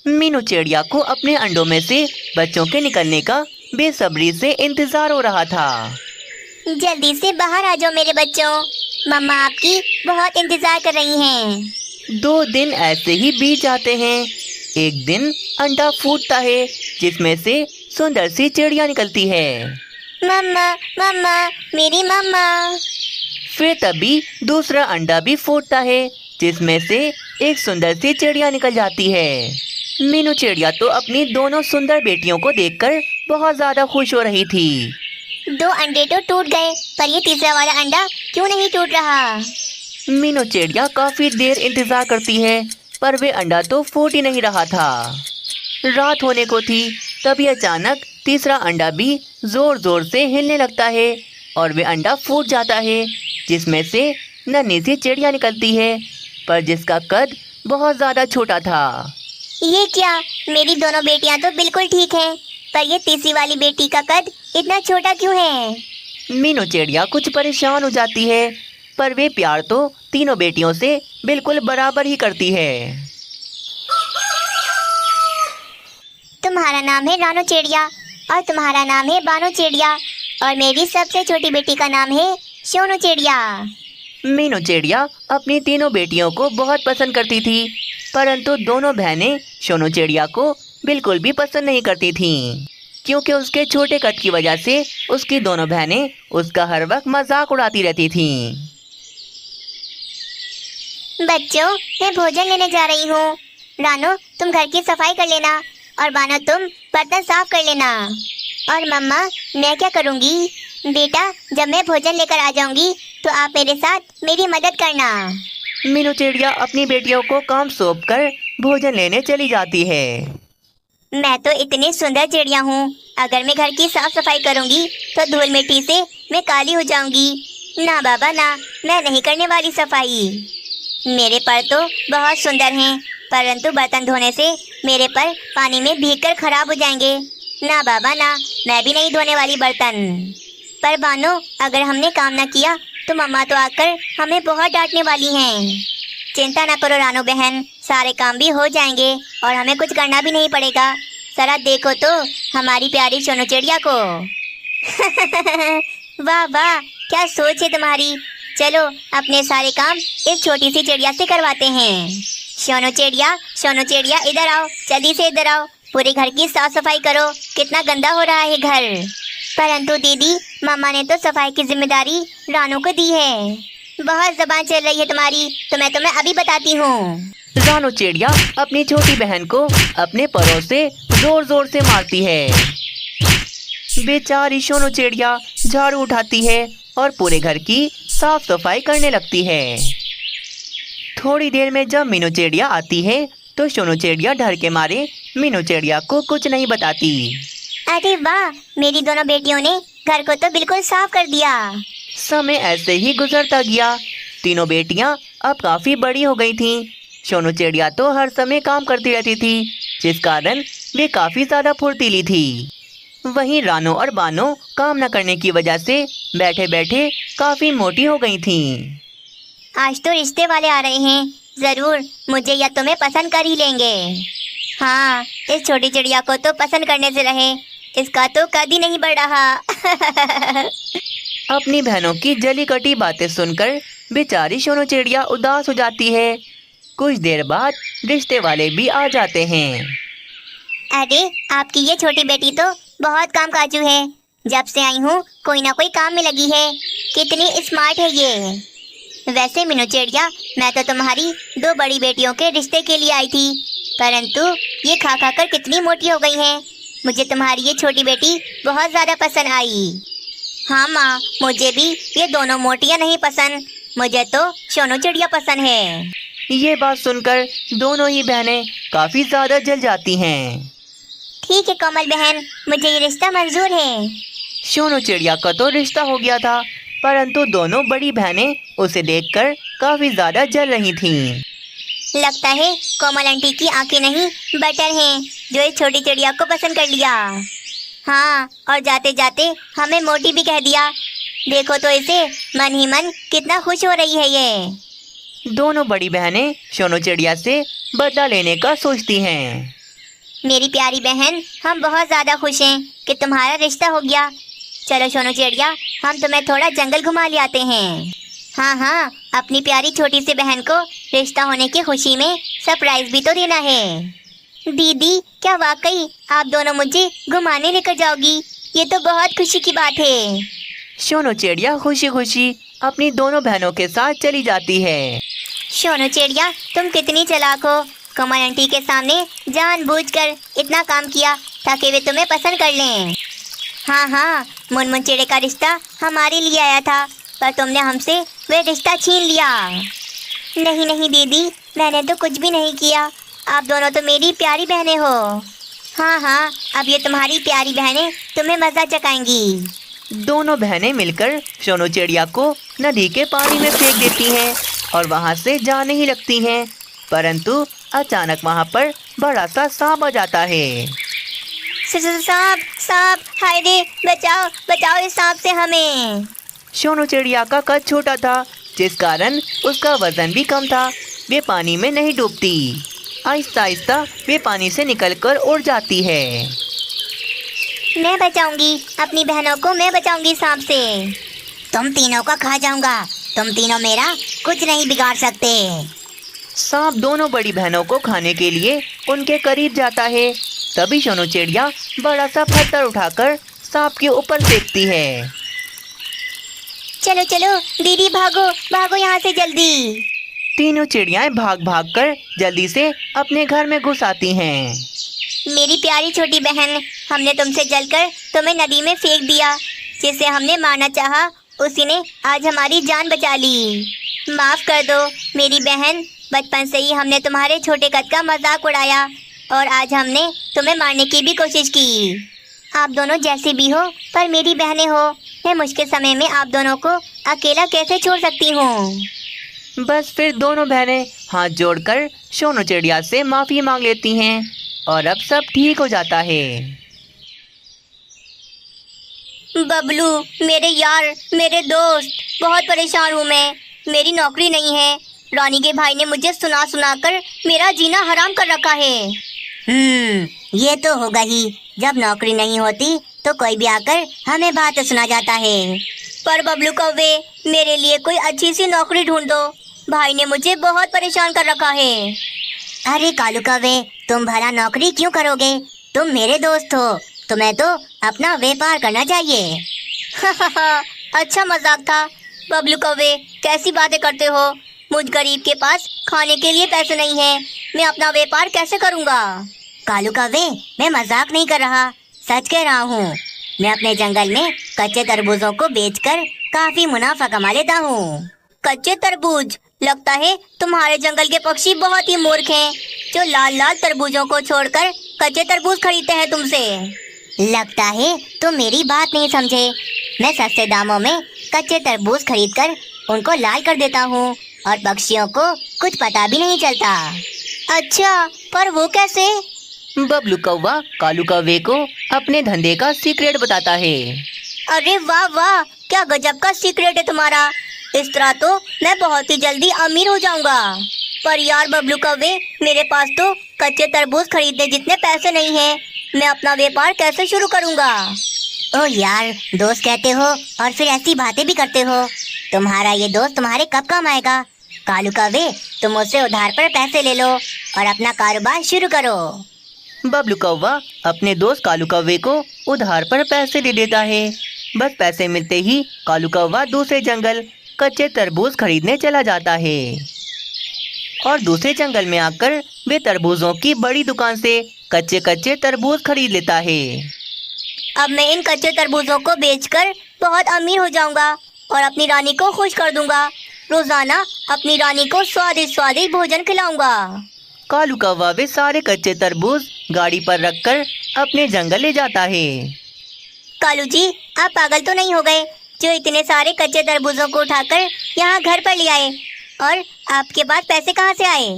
मीनू चिड़िया को अपने अंडों में से बच्चों के निकलने का बेसब्री से इंतजार हो रहा था। जल्दी से बाहर आ जाओ मेरे बच्चों, मम्मा आपकी बहुत इंतजार कर रही हैं। 2 दिन ऐसे ही बीत जाते हैं। एक दिन अंडा फूटता है जिसमें से सुंदर सी चिड़िया निकलती है। मम्मा मम्मा मेरी मम्मा। फिर तभी दूसरा अंडा भी फूटता है जिसमें से एक सुंदर सी चिड़िया निकल जाती है। मीनू चिड़िया तो अपनी दोनों सुंदर बेटियों को देखकर बहुत ज्यादा खुश हो रही थी। 2 अंडे तो टूट गए, पर ये तीसरा वाला अंडा क्यों नहीं टूट रहा? मीनू चिड़िया काफी देर इंतजार करती है पर वे अंडा तो फूट ही नहीं रहा था। रात होने को थी तभी अचानक तीसरा अंडा भी जोर जोर से हिलने लगता है और वे अंडा फूट जाता है जिसमें से नन्ही सी चिड़िया निकलती है पर जिसका कद बहुत ज्यादा छोटा था। ये क्या, मेरी दोनों बेटियां तो बिल्कुल ठीक हैं, पर ये तीसरी वाली बेटी का कद इतना छोटा क्यों है? मीनू चिड़िया कुछ परेशान हो जाती है पर वे प्यार तो तीनों बेटियों से बिल्कुल बराबर ही करती है। तुम्हारा नाम है रानो चिड़िया और तुम्हारा नाम है बानो चिड़िया और मेरी सबसे छोटी बेटी का नाम है सोनू चिड़िया। मीनू चिड़िया अपनी तीनों बेटियों को बहुत पसंद करती थी परंतु दोनों बहनें सोनू चिड़िया को बिल्कुल भी पसंद नहीं करती थीं क्योंकि उसके छोटे कद की वजह से उसकी दोनों बहनें उसका हर वक्त मजाक उड़ाती रहती थीं। बच्चों, मैं भोजन लेने जा रही हूँ। रानो, तुम घर की सफाई कर लेना और बानो तुम बर्तन साफ कर लेना। और मम्मा, मैं क्या करूँगी? बेटा, जब मैं भोजन लेकर आ जाऊंगी तो आप मेरे साथ मेरी मदद करना। मीनू चिड़िया अपनी बेटियों को काम सौंपकर भोजन लेने चली जाती है। मैं तो इतनी सुंदर चिड़िया हूँ, अगर मैं घर की साफ सफाई करूँगी तो धूल मिट्टी से मैं काली हो जाऊंगी। ना बाबा ना, मैं नहीं करने वाली सफाई। मेरे पर तो बहुत सुंदर हैं, परंतु बर्तन धोने से मेरे पर पानी में भीगकर खराब हो जाएंगे। ना बाबा ना, मैं भी नहीं धोने वाली बर्तन। पर बानो, अगर हमने काम ना किया तो मम्मा तो आकर हमें बहुत डांटने वाली हैं। चिंता ना करो रानो बहन, सारे काम भी हो जाएंगे और हमें कुछ करना भी नहीं पड़ेगा। जरा देखो तो हमारी प्यारी सोनू चिड़िया को। वाह वाह, क्या सोच है तुम्हारी। चलो अपने सारे काम इस छोटी सी चिड़िया से करवाते हैं। सोनू चिड़िया इधर आओ, जल्दी से इधर आओ, पूरे घर की साफ सफाई करो, कितना गंदा हो रहा है घर। परंतु दीदी, मम्मा ने तो सफाई की जिम्मेदारी रानू को दी है। बहुत जबान चल रही है तुम्हारी, तो मैं तुम्हें अभी बताती हूँ। रानो चिड़िया अपनी छोटी बहन को अपने परों से जोर जोर से मारती है। बेचारी सोनू चिड़िया झाड़ू उठाती है और पूरे घर की साफ सफाई करने लगती है। थोड़ी देर में जब मीनू चिड़िया आती है तो सोनू चिड़िया डर के मारे मीनू चिड़िया को कुछ नहीं बताती। अरे वाह, मेरी दोनों बेटियों ने घर को तो बिल्कुल साफ कर दिया। समय ऐसे ही गुजरता गया। तीनों बेटियां अब काफी बड़ी हो गई थीं। सोनू चिड़िया तो हर समय काम करती रहती थी जिस कारण वे काफी ज्यादा फुर्तीली थी। वहीं रानो और बानो काम न करने की वजह से बैठे बैठे काफी मोटी हो गई थीं। आज तो रिश्ते वाले आ रहे हैं, जरूर मुझे या तुम्हें पसंद कर ही लेंगे। हाँ, इस छोटी चिड़िया को तो पसंद करने से रहे, इसका तो कद ही नहीं बढ़ रहा। अपनी बहनों की जली कटी बातें सुनकर बेचारी सोनू चिड़िया उदास हो जाती है। कुछ देर बाद रिश्ते वाले भी आ जाते हैं। अरे, आपकी ये छोटी बेटी तो बहुत काम काजू है, जब से आई हूँ कोई ना कोई काम में लगी है। कितनी स्मार्ट है ये। वैसे मीनू चिड़िया, मैं तो तुम्हारी 2 बड़ी बेटियों के रिश्ते के लिए आई थी, परंतु ये खा खा कर कितनी मोटी हो गई है। मुझे तुम्हारी ये छोटी बेटी बहुत ज़्यादा पसंद आई। हाँ माँ, मुझे भी ये दोनों मोटियाँ नहीं पसंद, मुझे तो सोनू चिड़िया पसंद है। ये बात सुनकर दोनों ही बहनें काफी ज्यादा जल जाती हैं। ठीक है कोमल बहन, मुझे ये रिश्ता मंजूर है। सोनू चिड़िया का तो रिश्ता हो गया था परंतु दोनों बड़ी बहनें उसे देखकर काफी ज्यादा जल रही थीं। लगता है कोमल आंटी की आंखें नहीं बटर हैं जो इस छोटी चिड़िया को पसंद कर लिया। हाँ, और जाते जाते हमें मोटी भी कह दिया। देखो तो इसे, मन ही मन कितना खुश हो रही है ये। दोनों बड़ी बहनें सोनू चिड़िया से बदला लेने का सोचती हैं। मेरी प्यारी बहन, हम बहुत ज्यादा खुश हैं कि तुम्हारा रिश्ता हो गया। चलो सोनू चिड़िया, हम तुम्हें थोड़ा जंगल घुमा ले आते हैं। हाँ हाँ, अपनी प्यारी छोटी सी बहन को रिश्ता होने की खुशी में सरप्राइज भी तो देना है। दीदी, क्या वाकई आप दोनों मुझे घुमाने लेकर जाओगी? ये तो बहुत खुशी की बात है। सोनू चिड़िया खुशी खुशी अपनी दोनों बहनों के साथ चली जाती है। सोनू चिड़िया, तुम कितनी चालाक हो। कमल आंटी के सामने जानबूझकर इतना काम किया ताकि वे तुम्हें पसंद कर लें। हाँ हाँ, मुनमुन चिड़े का रिश्ता हमारे लिए आया था, पर तुमने हमसे वे रिश्ता छीन लिया। नहीं नहीं दीदी, मैंने तो कुछ भी नहीं किया। आप दोनों तो मेरी प्यारी बहनें हो। हाँ हाँ, अब ये तुम्हारी प्यारी बहनें तुम्हें मजा चखाएंगी। दोनों बहनें मिलकर सोनू चिड़िया को नदी के पानी में फेंक देती हैं और वहां से जाने ही लगती हैं, परंतु अचानक वहां पर बड़ा सा सांप आ जाता है। सांप सांप, हाय रे, बचाओ बचाओ इस सांप से हमें। सोनू चिड़िया का कद छोटा था, जिस कारण उसका वजन भी कम था। वे पानी में नहीं डूबती। आहिस्ता आहिस्ता वे पानी से निकलकर उड़ जाती है। मैं बचाऊंगी अपनी बहनों को, मैं बचाऊंगी सांप से। तुम तीनों को खा जाऊंगा। तुम तीनों मेरा कुछ नहीं बिगाड़ सकते। सांप दोनों बड़ी बहनों को खाने के लिए उनके करीब जाता है। तभी सोनू चिड़िया बड़ा सा पत्थर उठाकर सांप के ऊपर फेंकती है। चलो चलो दीदी, भागो भागो यहाँ से जल्दी। तीनों चिड़ियाएं भाग भाग कर जल्दी से अपने घर में घुस आती हैं। मेरी प्यारी छोटी बहन, हमने तुमसे जलकर तुम्हें नदी में फेंक दिया। जिसे हमने मारना चाहा, उसी ने आज हमारी जान बचा ली। माफ कर दो मेरी बहन, बचपन से ही हमने तुम्हारे छोटे कद का मजाक उड़ाया और आज हमने तुम्हें मारने की भी कोशिश की। आप दोनों जैसी भी हो, पर मेरी बहनें हो। मैं मुश्किल समय में आप दोनों को अकेला कैसे छोड़ सकती हूँ। बस फिर दोनों बहनें हाथ जोड़कर सोनू चिड़िया से माफी मांग लेती हैं और अब सब ठीक हो जाता है। बबलू, मेरे यार, मेरे दोस्त, बहुत परेशान हूँ मैं। मेरी नौकरी नहीं है। रानी के भाई ने मुझे सुना सुना कर मेरा जीना हराम कर रखा है। ये तो होगा ही। जब नौकरी नहीं होती तो कोई भी आकर हमें बात सुना जाता है। पर बबलू कौवे, मेरे लिए कोई अच्छी सी नौकरी ढूंढ दो। भाई ने मुझे बहुत परेशान कर रखा है। अरे कालू कौवे, तुम भला नौकरी क्यों करोगे? तुम मेरे दोस्त हो, तुम्हें तो अपना व्यापार करना चाहिए। अच्छा मजाक था। बबलू कौवे, कैसी बातें करते हो? मुझ गरीब के पास खाने के लिए पैसे नहीं है, मैं अपना व्यापार कैसे करूँगा? कालू कौवे, मैं मजाक नहीं कर रहा, सच कह रहा हूँ। मैं अपने जंगल में कच्चे तरबूजों को बेचकर काफी मुनाफा कमा लेता हूँ। कच्चे तरबूज? लगता है तुम्हारे जंगल के पक्षी बहुत ही मूर्ख हैं, जो लाल लाल तरबूजों को छोड़कर कच्चे तरबूज खरीदते हैं तुमसे। लगता है तुम मेरी बात नहीं समझे। मैं सस्ते दामों में कच्चे तरबूज खरीदकर उनको लाल कर देता हूँ और पक्षियों को कुछ पता भी नहीं चलता। अच्छा, पर वो कैसे? बबलू कौवा कालू कौवे को अपने धंधे का सीक्रेट बताता है। अरे वाह वाह, क्या गजब का सीक्रेट है तुम्हारा। इस तरह तो मैं बहुत ही जल्दी अमीर हो जाऊंगा। पर यार बबलू कौवे, मेरे पास तो कच्चे तरबूज खरीदने जितने पैसे नहीं हैं। मैं अपना व्यापार कैसे शुरू करूंगा? ओ यार, दोस्त कहते हो और फिर ऐसी बातें भी करते हो। तुम्हारा ये दोस्त तुम्हारे कब काम आएगा? कालू कौवे, तुम मुझसे उधार पर पैसे ले लो और अपना कारोबार शुरू करो। बबलू कौवा अपने दोस्त कालू कौवे को उधार पर पैसे दे देता है। बस पैसे मिलते ही कालू कौवा दूसरे जंगल कच्चे तरबूज खरीदने चला जाता है और दूसरे जंगल में आकर वे तरबूजों की बड़ी दुकान से कच्चे कच्चे तरबूज खरीद लेता है। अब मैं इन कच्चे तरबूजों को बेचकर बहुत अमीर हो जाऊंगा और अपनी रानी को खुश कर दूंगा। रोजाना अपनी रानी को स्वादिष्ट स्वादिष्ट भोजन खिलाऊंगा। कालू कौवा वे सारे कच्चे तरबूज गाड़ी पर रखकर अपने जंगल ले जाता है। कालू जी, आप पागल तो नहीं हो गए जो इतने सारे कच्चे तरबूजों को उठाकर यहाँ घर पर ले आए? और आपके पास पैसे कहाँ से आए?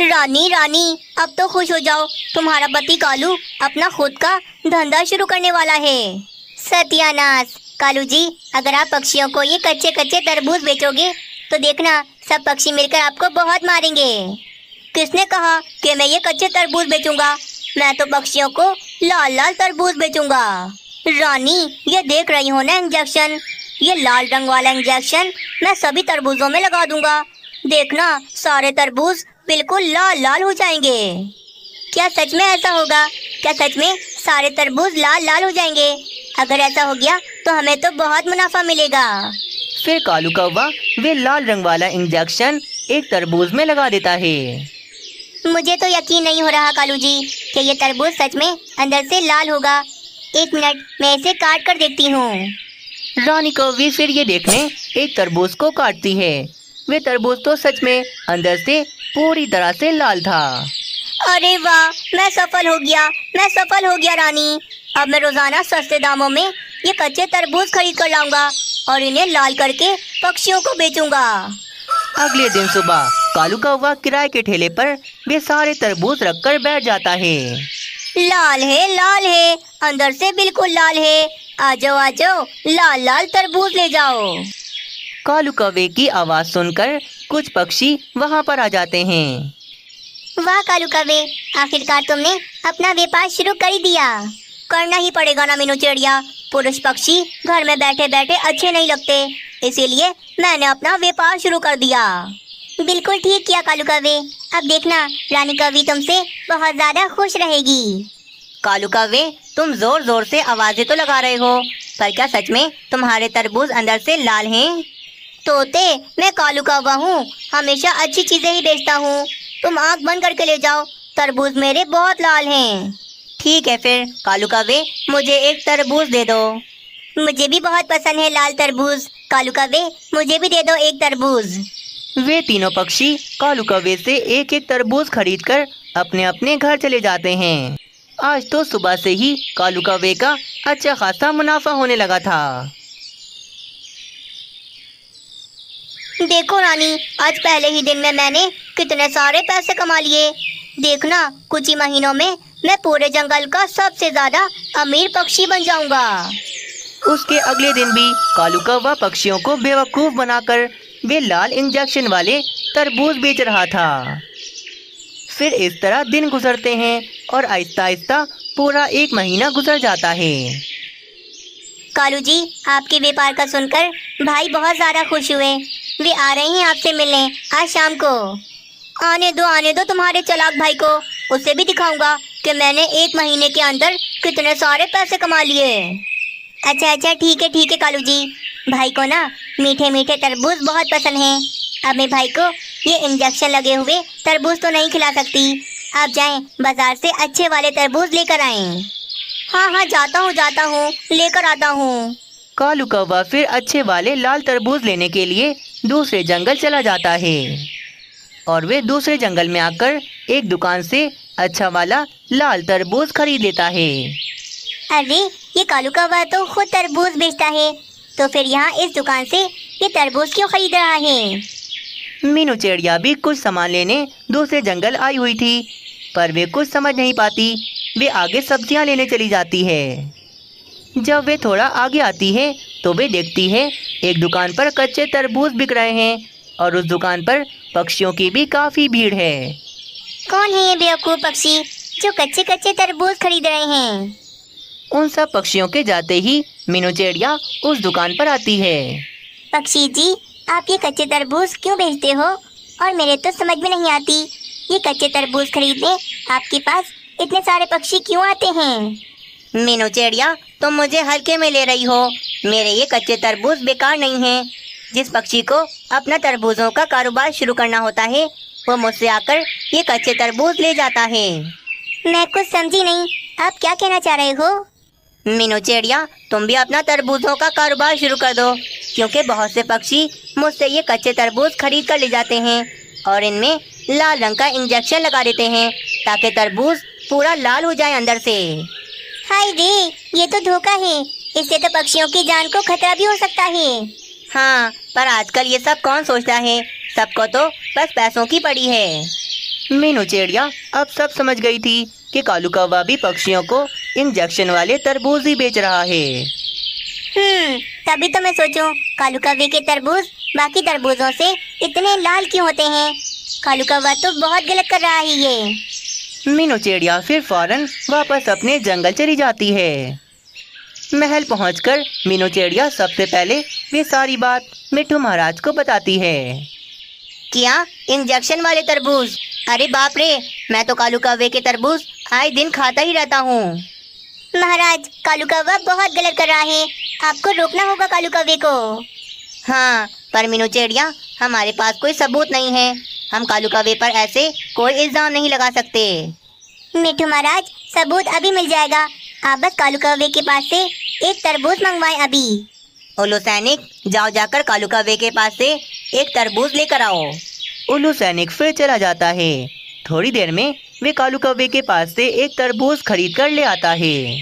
रानी रानी, अब तो खुश हो जाओ, तुम्हारा पति कालू अपना खुद का धंधा शुरू करने वाला है। सत्यानाश! कालू जी, अगर आप पक्षियों को ये कच्चे कच्चे तरबूज बेचोगे तो देखना सब पक्षी मिलकर आपको बहुत मारेंगे। किसने कहा कि मैं ये कच्चे तरबूज बेचूंगा? मैं तो पक्षियों को लाल लाल तरबूज बेचूंगा। रानी, ये देख रही हो ना इंजेक्शन, ये लाल रंग वाला इंजेक्शन मैं सभी तरबूजों में लगा दूंगा। देखना, सारे तरबूज बिल्कुल लाल लाल हो जाएंगे। क्या सच में ऐसा होगा? क्या सच में सारे तरबूज लाल लाल हो जाएंगे? अगर ऐसा हो गया तो हमें तो बहुत मुनाफा मिलेगा। फिर कालू कौवा वे लाल रंग वाला इंजेक्शन एक तरबूज में लगा देता है। मुझे तो यकीन नहीं हो रहा कालू जी कि ये तरबूज सच में अंदर से लाल होगा। एक मिनट, मैं इसे काट कर देखती हूँ। रानी कौवी फिर ये देखने एक तरबूज को काटती है। वे तरबूज तो सच में अंदर से पूरी तरह से लाल था। अरे वाह, मैं सफल हो गया रानी। अब मैं रोजाना सस्ते दामों में ये कच्चे तरबूज खरीद कर लाऊंगा और इन्हें लाल करके पक्षियों को बेचूंगा। अगले दिन सुबह कालू कौवा किराए के ठेले पर वे सारे तरबूज रखकर बैठ जाता है। लाल है, अंदर से बिल्कुल लाल है। आ जाओ, लाल लाल तरबूज ले जाओ। कालू कौवे की आवाज सुनकर कुछ पक्षी वहाँ पर आ जाते हैं। वाह कालू कौवे, आखिरकार तुमने अपना व्यापार शुरू कर ही दिया। करना ही पड़ेगा ना मीनू चिड़िया। पुरुष पक्षी घर में बैठे बैठे अच्छे नहीं लगते, इसीलिए मैंने अपना व्यापार शुरू कर दिया। बिल्कुल ठीक किया कालू कौवे। अब देखना, रानी कौवी तुमसे बहुत ज्यादा खुश रहेगी। कालू कौवे, तुम जोर जोर से आवाजें तो लगा रहे हो, पर क्या सच में तुम्हारे तरबूज अंदर से लाल हैं? तोते, मैं कालू कौवा हूँ, हमेशा अच्छी चीजें ही बेचता हूँ। तुम आँख बंद करके ले जाओ, तरबूज मेरे बहुत लाल हैं। ठीक है फिर कालू कौवे, मुझे एक तरबूज दे दो। मुझे भी बहुत पसंद है लाल तरबूज। कालू कौवे, मुझे भी दे दो एक तरबूज। वे तीनों पक्षी कालू कौवे से एक एक तरबूज खरीदकर अपने अपने घर चले जाते हैं। आज तो सुबह से ही कालू कौवे का अच्छा खासा मुनाफा होने लगा था। देखो रानी, आज पहले ही दिन में मैंने कितने सारे पैसे कमा लिए। देखना, कुछ ही महीनों में मैं पूरे जंगल का सबसे ज्यादा अमीर पक्षी बन जाऊंगा। उसके अगले दिन भी कालू कौवा पक्षियों को बेवकूफ बनाकर वे लाल इंजेक्शन वाले तरबूज बेच रहा था। फिर इस तरह दिन गुजरते हैं और आहिस्ता आहिस्ता पूरा एक महीना गुजर जाता है। कालू जी, आपके व्यापार का सुनकर भाई बहुत ज्यादा खुश हुए। वे आ रहे हैं आपसे मिलने आज शाम को। आने दो तुम्हारे चालाक भाई को, उसे भी दिखाऊंगा कि मैंने एक महीने के अंदर कितने सारे पैसे कमा लिए। अच्छा, ठीक है कालू जी। भाई को ना मीठे मीठे तरबूज बहुत पसंद हैं। अब मैं भाई को ये इंजेक्शन लगे हुए तरबूज तो नहीं खिला सकती। आप जाएं, बाजार से अच्छे वाले तरबूज लेकर आएं। हाँ, जाता हूँ, लेकर आता हूँ। कालू कौवा फिर अच्छे वाले लाल तरबूज लेने के लिए दूसरे जंगल चला जाता है और वे दूसरे जंगल में आकर एक दुकान से अच्छा वाला लाल तरबूज खरीद लेता है। अरे, ये कालू कौवा तो खुद तरबूज बेचता है, तो फिर यहाँ इस दुकान से ये तरबूज क्यों खरीद रहा है? मीनू चिड़िया भी कुछ सामान लेने दूसरे जंगल आई हुई थी, पर वे कुछ समझ नहीं पाती। वे आगे सब्जियां लेने चली जाती है। जब वे थोड़ा आगे आती है तो वे देखती है एक दुकान पर कच्चे तरबूज बिक रहे हैं और उस दुकान पर पक्षियों की भी काफी भीड़ है। कौन है ये बेवकूफ पक्षी जो कच्चे कच्चे तरबूज खरीद रहे हैं? उन सब पक्षियों के जाते ही मीनू चिड़िया उस दुकान पर आती है। पक्षी जी, आप ये कच्चे तरबूज क्यों बेचते हो? और मेरे तो समझ में नहीं आती, ये कच्चे तरबूज खरीदने आपके पास इतने सारे पक्षी क्यों आते हैं? मीनू चिड़िया, तुम मुझे हल्के में ले रही हो। मेरे ये कच्चे तरबूज बेकार नहीं हैं। जिस पक्षी को अपना तरबूजों का कारोबार शुरू करना होता है वो मुझसे आकर ये कच्चे तरबूज ले जाता है। मैं कुछ समझी नहीं, आप क्या कहना चाह रहे हो? मीनू चिड़िया, तुम भी अपना तरबूजों का कारोबार शुरू कर दो, क्योंकि बहुत से पक्षी मुझसे ये कच्चे तरबूज खरीद कर ले जाते हैं और इनमें लाल रंग का इंजेक्शन लगा देते हैं ताकि तरबूज पूरा लाल हो जाए अंदर से। हाय रे, ये तो धोखा है। इससे तो पक्षियों की जान को खतरा भी हो सकता है। हाँ, पर आजकल ये सब कौन सोचता है, सबको तो बस पैसों की पड़ी है। मीनू चिड़िया अब सब समझ गई थी कि कालू कौवा भी पक्षियों को इंजेक्शन वाले तरबूज ही बेच रहा है। तभी तो मैं सोचूं, कालू कौवे के तरबूज बाकी तरबूजों से इतने लाल क्यों होते हैं? कालू कौवा तो बहुत गलत कर रहा है ये। मीनू चिड़िया फिर फौरन वापस अपने जंगल चली जाती है। महल पहुंचकर मीनू चिड़िया सबसे पहले वे सारी बात मिट्ठू महाराज को बताती है। क्या इंजेक्शन वाले तरबूज? अरे बाप रे, मैं तो कालू कौवे के तरबूज आए दिन खाता ही रहता हूँ। महाराज, कालू कौवा बहुत गलत कर रहा है, आपको रोकना होगा कालू कौवे को। हाँ, पर मीनू चिड़िया, हमारे पास कोई सबूत नहीं है, हम कालू कौवे पर ऐसे कोई इल्जाम नहीं लगा सकते। मिट्ठू महाराज, सबूत अभी मिल जाएगा, आप बस कालू कौवे के पास से एक तरबूज मंगवाएं अभी। उल्लू सैनिक, जाओ जाकर कालू कौवे के पास से एक तरबूज लेकर आओ। उल्लू सैनिक फिर चला जाता है। थोड़ी देर में वे कालू कौवे के पास से एक तरबूज खरीद कर ले आता है।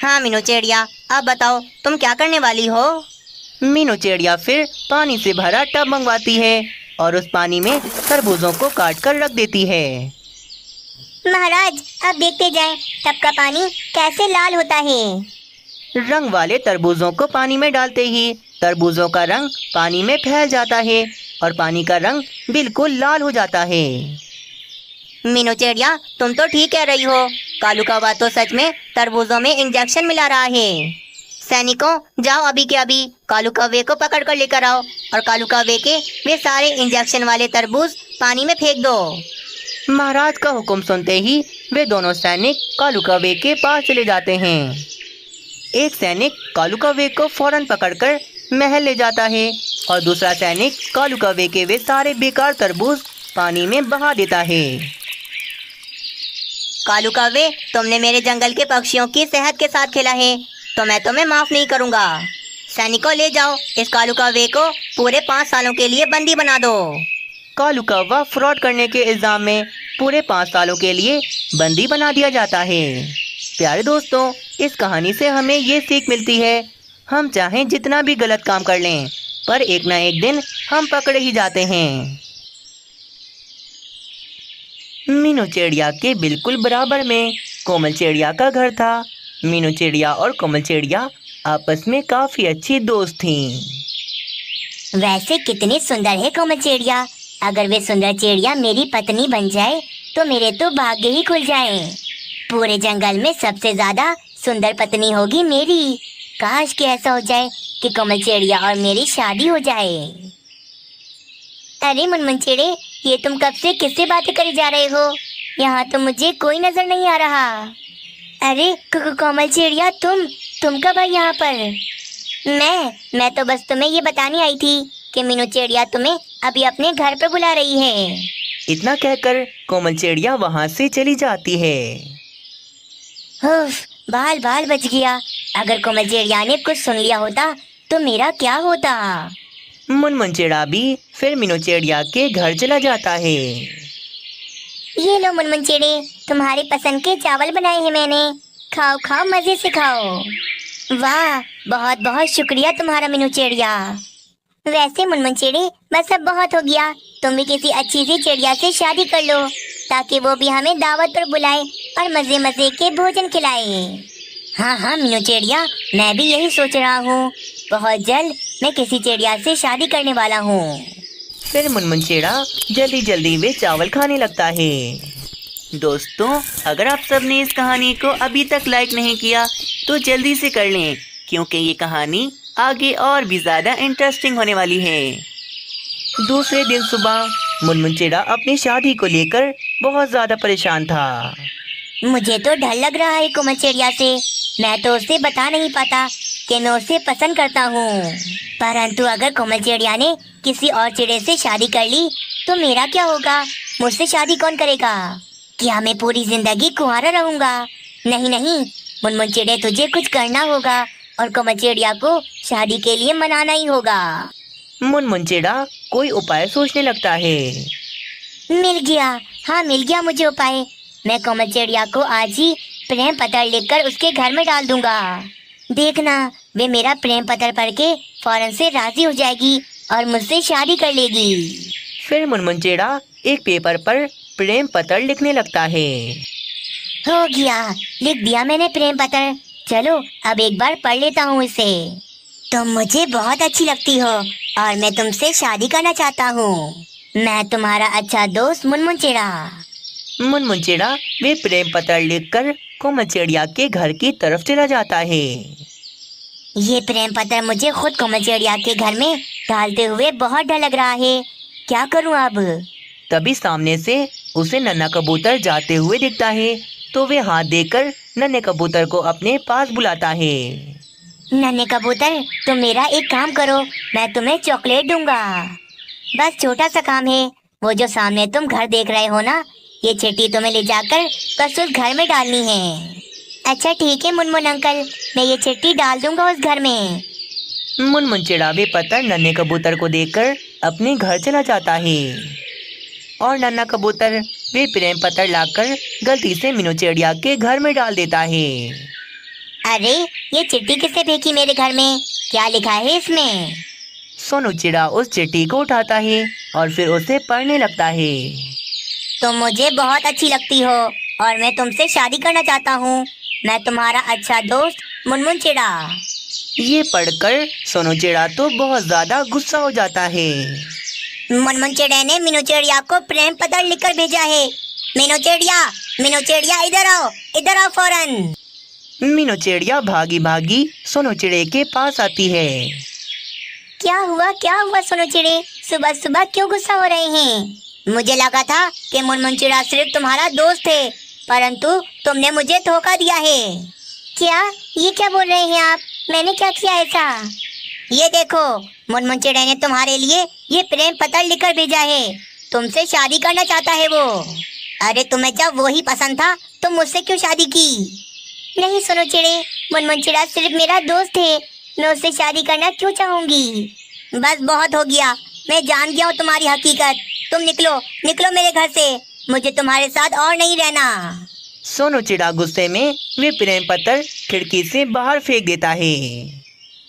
हाँ मीनू चिड़िया, अब बताओ तुम क्या करने वाली हो? मीनू चिड़िया फिर पानी से भरा टब मंगवाती है और उस पानी में तरबूजों को काट कर रख देती है। महाराज, अब देखते जाएं टब का पानी कैसे लाल होता है। रंग वाले तरबूजों को पानी में डालते ही तरबूजों का रंग पानी में फैल जाता है और पानी का रंग बिल्कुल लाल हो जाता है। मीनू चिड़िया, तुम तो ठीक कह रही हो, कालू कौवा तो सच में तरबूजों में इंजेक्शन मिला रहा है। सैनिकों, जाओ अभी के अभी कालू कौवे को पकड़ कर लेकर आओ और कालू कौवे के वे सारे इंजेक्शन वाले तरबूज पानी में फेंक दो। महाराज का हुक्म सुनते ही वे दोनों सैनिक कालू कौवे के पास चले जाते हैं। एक सैनिक कालू कौवे को फौरन पकड़कर महल ले जाता है और दूसरा सैनिक कालू कौवे के वे सारे बेकार तरबूज पानी में बहा देता है। कालू कौवे, तुमने मेरे जंगल के पक्षियों की सेहत के साथ खेला है, तो मैं तुम्हें माफ नहीं करूंगा। सैनिकों, ले जाओ इस कालू कौवे को पूरे 5 सालों के लिए बंदी बना दो। कालू कौवा फ्रॉड करने के इल्जाम में पूरे 5 सालों के लिए बंदी बना दिया जाता है। प्यारे दोस्तों, इस कहानी से हमें ये सीख मिलती है, हम चाहें जितना भी गलत काम कर लें, पर एक ना एक दिन हम पकड़े ही जाते हैं। मीनू चिड़िया के बिल्कुल बराबर में कोमल चिड़िया का घर था। मीनू चिड़िया और कोमल चिड़िया आपस में काफी अच्छी दोस्त थीं। वैसे कितनी सुंदर है कोमल चिड़िया, अगर वे सुंदर चिड़िया मेरी पत्नी बन जाए तो मेरे तो भाग्य ही खुल जाए। पूरे जंगल में सबसे ज्यादा सुंदर पत्नी होगी मेरी। काश कि ऐसा हो जाए कि कोमल चिड़िया और मेरी शादी हो जाए। अरे मुनमुन चिड़े, ये तुम कब से किससे बातें करे जा रहे हो? यहाँ तो मुझे कोई नजर नहीं आ रहा। अरे कोमल चिड़िया, तुम कब आई यहाँ पर? मैं तो बस तुम्हें ये बताने आई थी कि मीनू चिड़िया तुम्हें अभी अपने घर पर बुला रही है। इतना कहकर कोमल चिड़िया वहाँ से चली जाती है। बाल बच गया। अगर कोमल चिड़िया ने कुछ सुन लिया होता तो मेरा क्या होता। मुनमुन चिड़ा भी फिर मीनू चिड़िया के घर चला जाता है। ये लो मुनमुन चिड़े, तुम्हारे पसंद के चावल बनाए हैं मैंने, खाओ खाओ मजे से खाओ। वाह, बहुत बहुत शुक्रिया तुम्हारा मीनू चिड़िया। वैसे मुनमुन चिड़े, बस अब बहुत हो गया, तुम भी किसी अच्छी सी चिड़िया से शादी कर लो ताकि वो भी हमें दावत पर बुलाए और मजे मजे के भोजन खिलाए। हाँ मीनू चिड़िया, मैं भी यही सोच रहा हूँ, बहुत जल्द मैं किसी चिड़िया से शादी करने वाला हूँ। फिर मुनमुन चिड़ा जल्दी जल्दी वे चावल खाने लगता है। दोस्तों, अगर आप सब ने इस कहानी को अभी तक लाइक नहीं किया तो जल्दी से कर लें, क्योंकि ये कहानी आगे और भी ज़्यादा इंटरेस्टिंग होने वाली है। दूसरे दिन सुबह मुनमुन चिड़ा अपनी शादी को लेकर बहुत ज़्यादा परेशान था। मुझे तो डर लग रहा है कोमल चिड़िया से, मैं तो उसे बता नहीं पाता कि मैं उसे पसंद करता हूँ। परंतु अगर कोमल चिड़िया ने किसी और चिड़े से शादी कर ली तो मेरा क्या होगा? मुझसे शादी कौन करेगा? क्या मैं पूरी जिंदगी कुंवारा रहूंगा? नहीं, मुनमुन चिड़े, तुझे कुछ करना होगा और कोमल चिड़िया को शादी के लिए मनाना ही होगा। मुनमुन चिड़ा कोई उपाय सोचने लगता है। मिल गया मुझे उपाय। मैं कोमल चिड़िया को आज ही प्रेम पत्र लिखकर उसके घर में डाल दूंगा। देखना, वे मेरा प्रेम पत्र पढ़ के फौरन से राजी हो जाएगी और मुझसे शादी कर लेगी। फिर मुनमुन चिड़ा एक पेपर पर प्रेम पत्र लिखने लगता है। हो गया, लिख दिया मैंने प्रेम पत्र। चलो अब एक बार पढ़ लेता हूँ इसे। तुम मुझे बहुत अच्छी लगती हो और मैं तुमसे शादी करना चाहता हूँ। मैं तुम्हारा अच्छा दोस्त मुनमुन चिड़ा। मुनमुन चिड़ा वे प्रेम पत्र लिखकर कोमल चिड़िया के घर की तरफ चला जाता है। ये प्रेम पत्र मुझे खुद कोमल चिड़िया के घर में डालते हुए बहुत डर लग रहा है। क्या करूं अब? तभी सामने से उसे नन्हा कबूतर जाते हुए दिखता है, तो वे हाथ देकर नन्हे कबूतर को अपने पास बुलाता है। नन्हे कबूतर, तुम मेरा एक काम करो, मैं तुम्हें चॉकलेट दूंगा। बस छोटा सा काम है। वो जो सामने तुम घर देख रहे हो ना, ये चिट्ठी तुम्हें ले जाकर बस उस घर में डालनी है। अच्छा ठीक है मुनमुन अंकल, मैं ये चिट्ठी डाल दूंगा उस घर में। मुनमुन चिड़ा वे पत्र नन्हे कबूतर को देकर अपने घर चला जाता है और नन्हा कबूतर वे प्रेम पत्र लाकर गलती से मीनू चिड़िया के घर में डाल देता है। अरे ये चिट्ठी किसने फेंकी मेरे घर में? क्या लिखा है इसमें? सोनू चिड़ा उस चिट्ठी को उठाता है और फिर उसे पढ़ने लगता है। तुम मुझे बहुत अच्छी लगती हो और मैं तुमसे शादी करना चाहता हूँ। मैं तुम्हारा अच्छा दोस्त मुनमुन चिड़ा। ये पढ़कर सोनू चिड़ा तो बहुत ज्यादा गुस्सा हो जाता है। मुनमुन चिड़े ने मीनू चिड़िया को प्रेम पत्र लिखकर भेजा है। मीनू चिड़िया इधर आओ फौरन। मीनू चिड़िया भागी भागी सोनू चिड़े के पास आती है। क्या हुआ सोनू चिड़े, सुबह सुबह क्यों गुस्सा हो रहे हैं? मुझे लगा था कि मुनमुन चिड़ा सिर्फ तुम्हारा दोस्त है, परंतु तुमने मुझे धोखा दिया है। ये क्या बोल रहे हैं आप? मैंने क्या किया ऐसा? ये देखो, मुनमुन चिड़े ने तुम्हारे लिए ये प्रेम पत्र लिखकर भेजा है। तुमसे शादी करना चाहता है वो। अरे तुम्हें जब वो ही पसंद था तो मुझसे क्यों शादी की? नहीं सोनू चिड़े, मुनमुन चिड़ा सिर्फ मेरा दोस्त है। मैं उससे शादी करना क्यों चाहूंगी? बस बहुत हो गया, मैं जान गया हूँ तुम्हारी हकीकत। तुम निकलो मेरे घर से। मुझे तुम्हारे साथ और नहीं रहना। सोनू चिड़ा गुस्से में वे प्रेम पत्र खिड़की से बाहर फेंक देता है।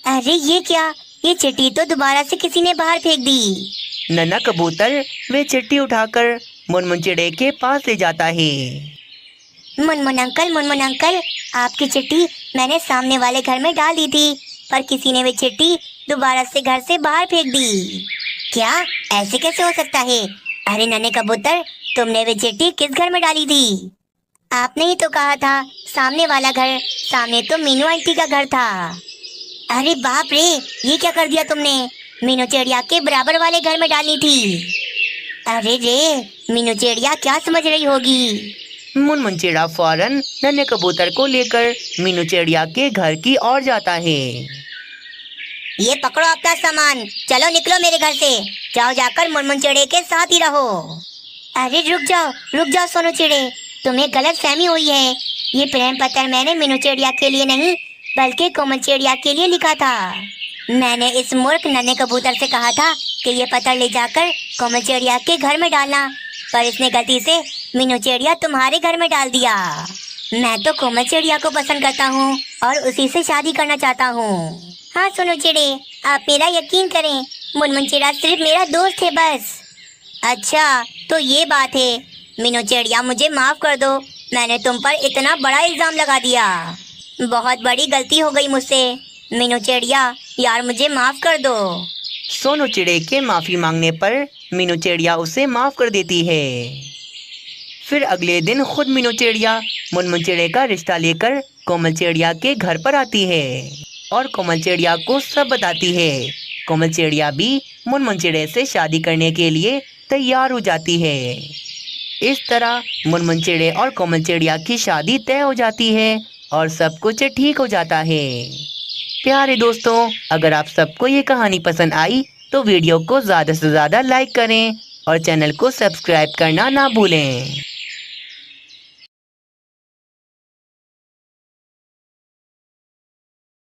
अरे ये क्या? ये चिट्ठी तो दोबारा से किसी ने बाहर फेंक दी। नन्हा कबूतर वे चिट्ठी उठाकर मुनमुन चिड़े के पास ले जाता है। मुनमुन अंकल, आपकी चिट्ठी मैंने सामने वाले घर में डाल दी थी, पर किसी ने वे चिट्ठी दोबारा से घर से बाहर फेंक दी। क्या? ऐसे कैसे हो सकता है? अरे नन्हे कबूतर, तुमने वे चिट्ठी किस घर में डाली थी? आपने ही तो कहा था सामने वाला घर। सामने तो मीनू आंटी का घर था। अरे बाप रे, ये क्या कर दिया तुमने? मीनू चिड़िया के बराबर वाले घर में डालनी थी। अरे रे, मीनू चिड़िया क्या समझ रही होगी? मुनमुन चिड़ा फौरन नन्हे कबूतर को लेकर मीनू चिड़िया के घर की ओर जाता है। ये पकड़ो अपना सामान, चलो निकलो मेरे घर से। जाओ जाकर मुनमुन चिड़े के साथ ही रहो। अरे रुक जाओ सोनू चिड़े, तुम्हें गलत फहमी हुई है। ये प्रेम पत्र मैंने मीनू चिड़िया के लिए नहीं बल्कि कोमल चिड़िया के लिए लिखा था। मैंने इस मूर्ख नन्हे कबूतर से कहा था कि ये पत्र ले जाकर कोमल चिड़िया के घर में डालना, पर इसने गलती से मीनू चिड़िया तुम्हारे घर में डाल दिया। मैं तो कोमल चिड़िया को पसंद करता हूँ और उसी से शादी करना चाहता हूँ। हाँ सोनू चिड़े, आप मेरा यकीन करें, मुनमुन चिड़ा सिर्फ मेरा दोस्त है बस। अच्छा तो ये बात है। मीनू चिड़िया मुझे माफ कर दो, मैंने तुम पर इतना बड़ा इल्जाम लगा दिया। बहुत बड़ी गलती हो गई मुझसे। मीनू चिड़िया यार, मुझे माफ कर दो। सोनू चिड़े के माफी मांगने पर मीनू चिड़िया उसे माफ कर देती है। फिर अगले दिन खुद मीनू चिड़िया मुनमुन चिड़े का रिश्ता लेकर कोमल चिड़िया के घर पर आती है और कोमल चिड़िया को सब बताती है। कोमल चिड़िया भी मुनमुन चिड़े से शादी करने के लिए तैयार हो जाती है। इस तरह मुनमुन चिड़े और कोमल चिड़िया की शादी तय हो जाती है और सब कुछ ठीक हो जाता है। प्यारे दोस्तों, अगर आप सबको ये कहानी पसंद आई तो वीडियो को ज़्यादा से ज़्यादा लाइक करें और चैनल को सब्सक्राइब करना ना भूलें।